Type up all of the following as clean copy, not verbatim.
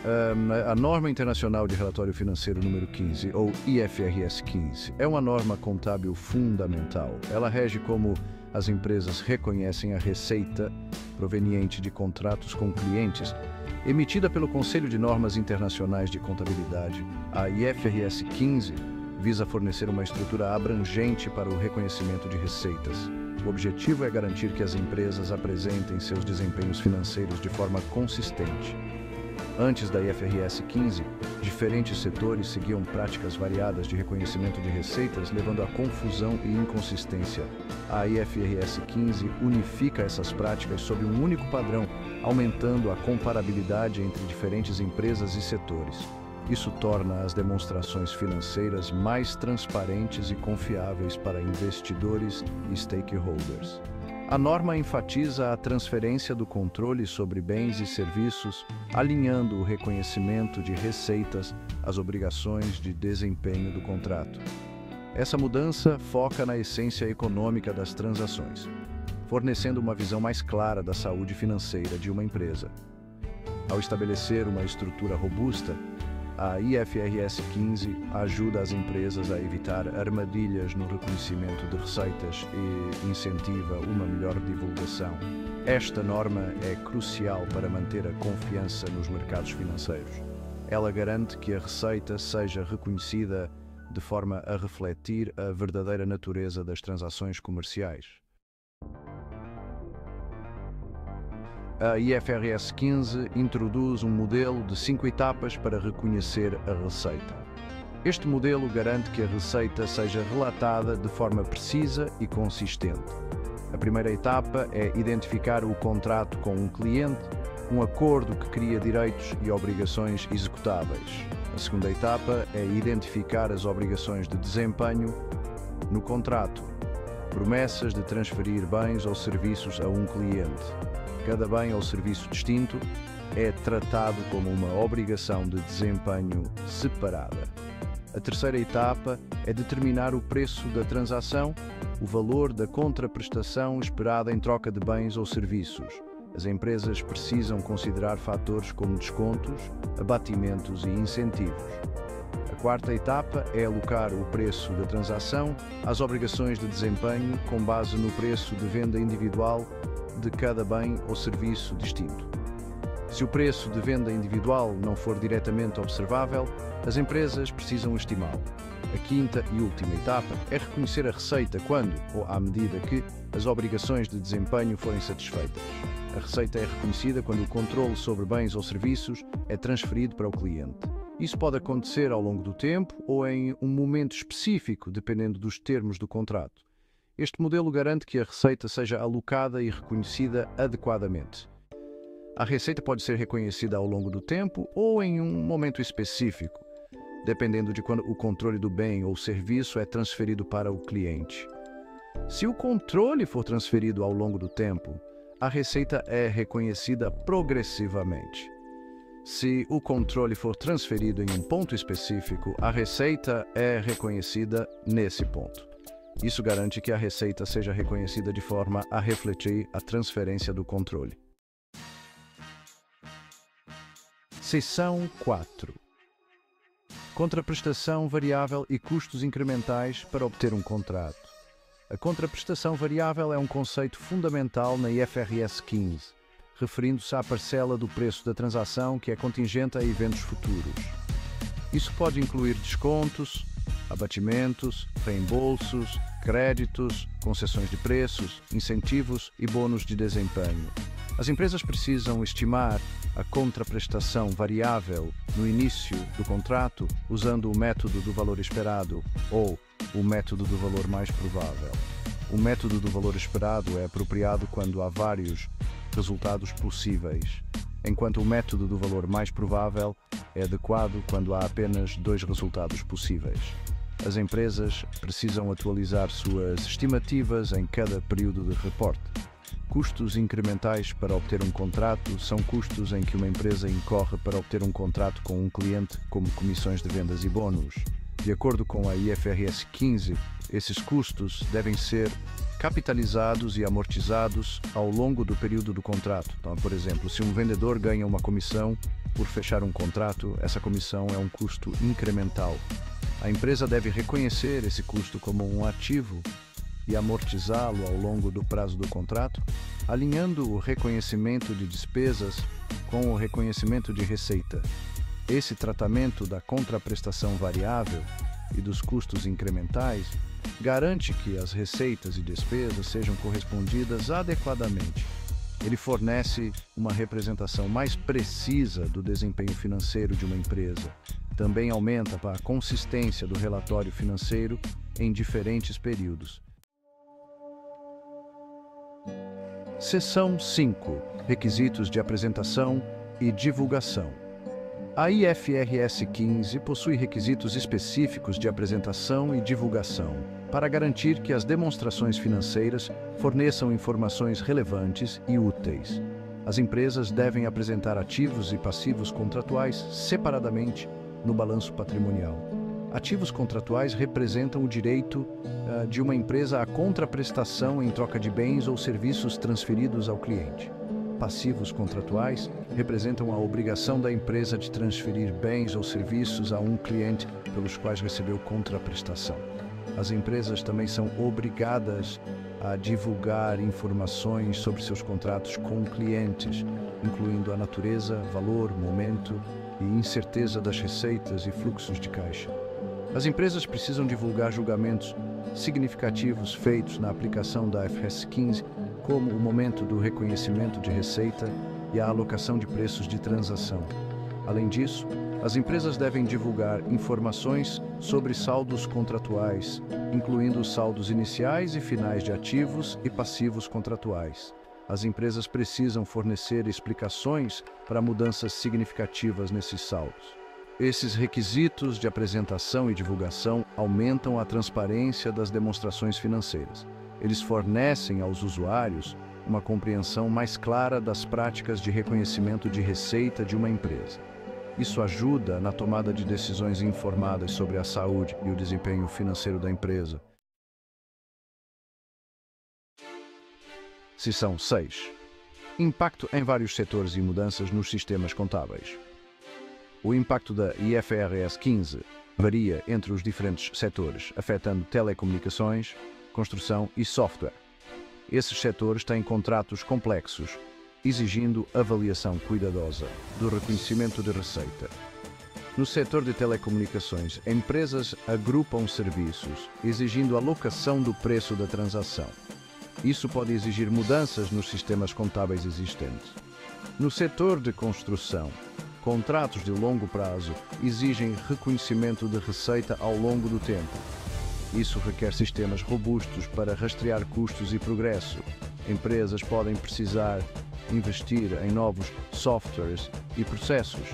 A Norma Internacional de Relatório Financeiro número 15, ou IFRS 15, é uma norma contábil fundamental. Ela rege como as empresas reconhecem a receita proveniente de contratos com clientes, emitida pelo Conselho de Normas Internacionais de Contabilidade. A IFRS 15 visa fornecer uma estrutura abrangente para o reconhecimento de receitas. O objetivo é garantir que as empresas apresentem seus desempenhos financeiros de forma consistente. Antes da IFRS 15, diferentes setores seguiam práticas variadas de reconhecimento de receitas, levando a confusão e inconsistência. A IFRS 15 unifica essas práticas sob um único padrão, aumentando a comparabilidade entre diferentes empresas e setores. Isso torna as demonstrações financeiras mais transparentes e confiáveis para investidores e stakeholders. A norma enfatiza a transferência do controle sobre bens e serviços, alinhando o reconhecimento de receitas às obrigações de desempenho do contrato. Essa mudança foca na essência econômica das transações, fornecendo uma visão mais clara da saúde financeira de uma empresa. Ao estabelecer uma estrutura robusta, a IFRS 15 ajuda as empresas a evitar armadilhas no reconhecimento de receitas e incentiva uma melhor divulgação. Esta norma é crucial para manter a confiança nos mercados financeiros. Ela garante que a receita seja reconhecida de forma a refletir a verdadeira natureza das transações comerciais. A IFRS 15 introduz um modelo de 5 etapas para reconhecer a receita. Este modelo garante que a receita seja relatada de forma precisa e consistente. A primeira etapa é identificar o contrato com um cliente, um acordo que cria direitos e obrigações executáveis. A segunda etapa é identificar as obrigações de desempenho no contrato, promessas de transferir bens ou serviços a um cliente. Cada bem ou serviço distinto é tratado como uma obrigação de desempenho separada. A terceira etapa é determinar o preço da transação, o valor da contraprestação esperada em troca de bens ou serviços. As empresas precisam considerar fatores como descontos, abatimentos e incentivos. A quarta etapa é alocar o preço da transação às obrigações de desempenho com base no preço de venda individual de cada bem ou serviço distinto. Se o preço de venda individual não for diretamente observável, as empresas precisam estimá-lo. A quinta e última etapa é reconhecer a receita quando, ou à medida que, as obrigações de desempenho forem satisfeitas. A receita é reconhecida quando o controle sobre bens ou serviços é transferido para o cliente. Isso pode acontecer ao longo do tempo ou em um momento específico, dependendo dos termos do contrato. Este modelo garante que a receita seja alocada e reconhecida adequadamente. A receita pode ser reconhecida ao longo do tempo ou em um momento específico, dependendo de quando o controle do bem ou serviço é transferido para o cliente. Se o controle for transferido ao longo do tempo, a receita é reconhecida progressivamente. Se o controle for transferido em um ponto específico, a receita é reconhecida nesse ponto. Isso garante que a receita seja reconhecida de forma a refletir a transferência do controle. Seção 4. Contraprestação variável e custos incrementais para obter um contrato. A contraprestação variável é um conceito fundamental na IFRS 15, referindo-se à parcela do preço da transação que é contingente a eventos futuros. Isso pode incluir descontos, abatimentos, reembolsos, créditos, concessões de preços, incentivos e bônus de desempenho. As empresas precisam estimar a contraprestação variável no início do contrato usando o método do valor esperado ou o método do valor mais provável. O método do valor esperado é apropriado quando há vários resultados possíveis, enquanto o método do valor mais provável é adequado quando há apenas 2 resultados possíveis. As empresas precisam atualizar suas estimativas em cada período de reporte. Custos incrementais para obter um contrato são custos em que uma empresa incorre para obter um contrato com um cliente, como comissões de vendas e bônus. De acordo com a IFRS 15, esses custos devem ser capitalizados e amortizados ao longo do período do contrato. Então, por exemplo, se um vendedor ganha uma comissão por fechar um contrato, essa comissão é um custo incremental. A empresa deve reconhecer esse custo como um ativo e amortizá-lo ao longo do prazo do contrato, alinhando o reconhecimento de despesas com o reconhecimento de receita. Esse tratamento da contraprestação variável e dos custos incrementais garante que as receitas e despesas sejam correspondidas adequadamente. Ele fornece uma representação mais precisa do desempenho financeiro de uma empresa. Também aumenta a consistência do relatório financeiro em diferentes períodos. Seção 5. Requisitos de apresentação e divulgação. A IFRS 15 possui requisitos específicos de apresentação e divulgação para garantir que as demonstrações financeiras forneçam informações relevantes e úteis. As empresas devem apresentar ativos e passivos contratuais separadamente no balanço patrimonial. Ativos contratuais representam o direito de uma empresa à contraprestação em troca de bens ou serviços transferidos ao cliente. Passivos contratuais representam a obrigação da empresa de transferir bens ou serviços a um cliente pelos quais recebeu contraprestação. As empresas também são obrigadas a divulgar informações sobre seus contratos com clientes, incluindo a natureza, valor, momento e incerteza das receitas e fluxos de caixa. As empresas precisam divulgar julgamentos significativos feitos na aplicação da IFRS 15, como o momento do reconhecimento de receita e a alocação de preços de transação. Além disso, as empresas devem divulgar informações sobre saldos contratuais, incluindo os saldos iniciais e finais de ativos e passivos contratuais. As empresas precisam fornecer explicações para mudanças significativas nesses saldos. Esses requisitos de apresentação e divulgação aumentam a transparência das demonstrações financeiras. Eles fornecem aos usuários uma compreensão mais clara das práticas de reconhecimento de receita de uma empresa. Isso ajuda na tomada de decisões informadas sobre a saúde e o desempenho financeiro da empresa. Seção 6. Impacto em vários setores e mudanças nos sistemas contábeis. O impacto da IFRS 15 varia entre os diferentes setores, afetando telecomunicações, construção e software. Esses setores têm contratos complexos, exigindo avaliação cuidadosa do reconhecimento de receita. No setor de telecomunicações, empresas agrupam serviços, exigindo alocação do preço da transação. Isso pode exigir mudanças nos sistemas contábeis existentes. No setor de construção, contratos de longo prazo exigem reconhecimento de receita ao longo do tempo. Isso requer sistemas robustos para rastrear custos e progresso. Empresas podem precisar investir em novos softwares e processos.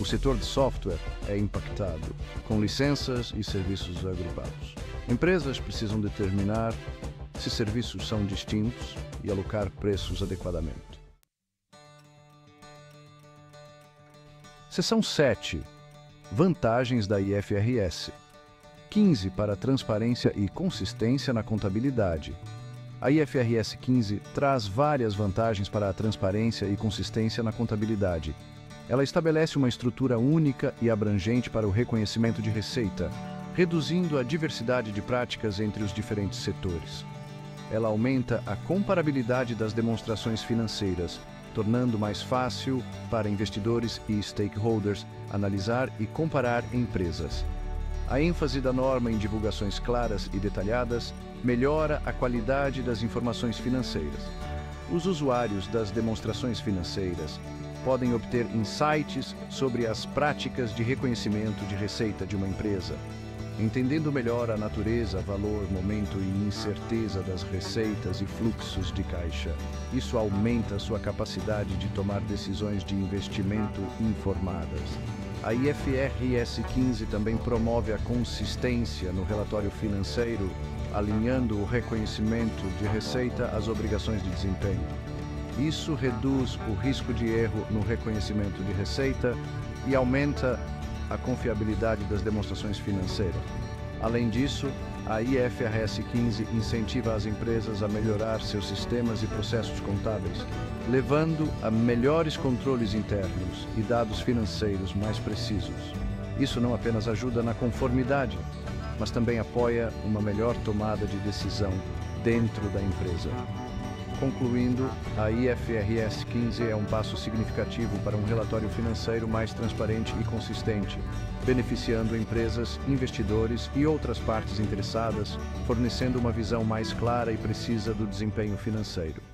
O setor de software é impactado, com licenças e serviços agrupados. Empresas precisam determinar se serviços são distintos e alocar preços adequadamente. Seção 7. Vantagens da IFRS 15 para transparência e consistência na contabilidade. A IFRS 15 traz várias vantagens para a transparência e consistência na contabilidade. Ela estabelece uma estrutura única e abrangente para o reconhecimento de receita, reduzindo a diversidade de práticas entre os diferentes setores. Ela aumenta a comparabilidade das demonstrações financeiras, tornando mais fácil para investidores e stakeholders analisar e comparar empresas. A ênfase da norma em divulgações claras e detalhadas melhora a qualidade das informações financeiras. Os usuários das demonstrações financeiras podem obter insights sobre as práticas de reconhecimento de receita de uma empresa, entendendo melhor a natureza, valor, momento e incerteza das receitas e fluxos de caixa. Isso aumenta sua capacidade de tomar decisões de investimento informadas. A IFRS 15 também promove a consistência no relatório financeiro, alinhando o reconhecimento de receita às obrigações de desempenho. Isso reduz o risco de erro no reconhecimento de receita e aumenta a confiabilidade das demonstrações financeiras. Além disso, a IFRS 15 incentiva as empresas a melhorar seus sistemas e processos contábeis, levando a melhores controles internos e dados financeiros mais precisos. Isso não apenas ajuda na conformidade, mas também apoia uma melhor tomada de decisão dentro da empresa. Concluindo, a IFRS 15 é um passo significativo para um relatório financeiro mais transparente e consistente, beneficiando empresas, investidores e outras partes interessadas, fornecendo uma visão mais clara e precisa do desempenho financeiro.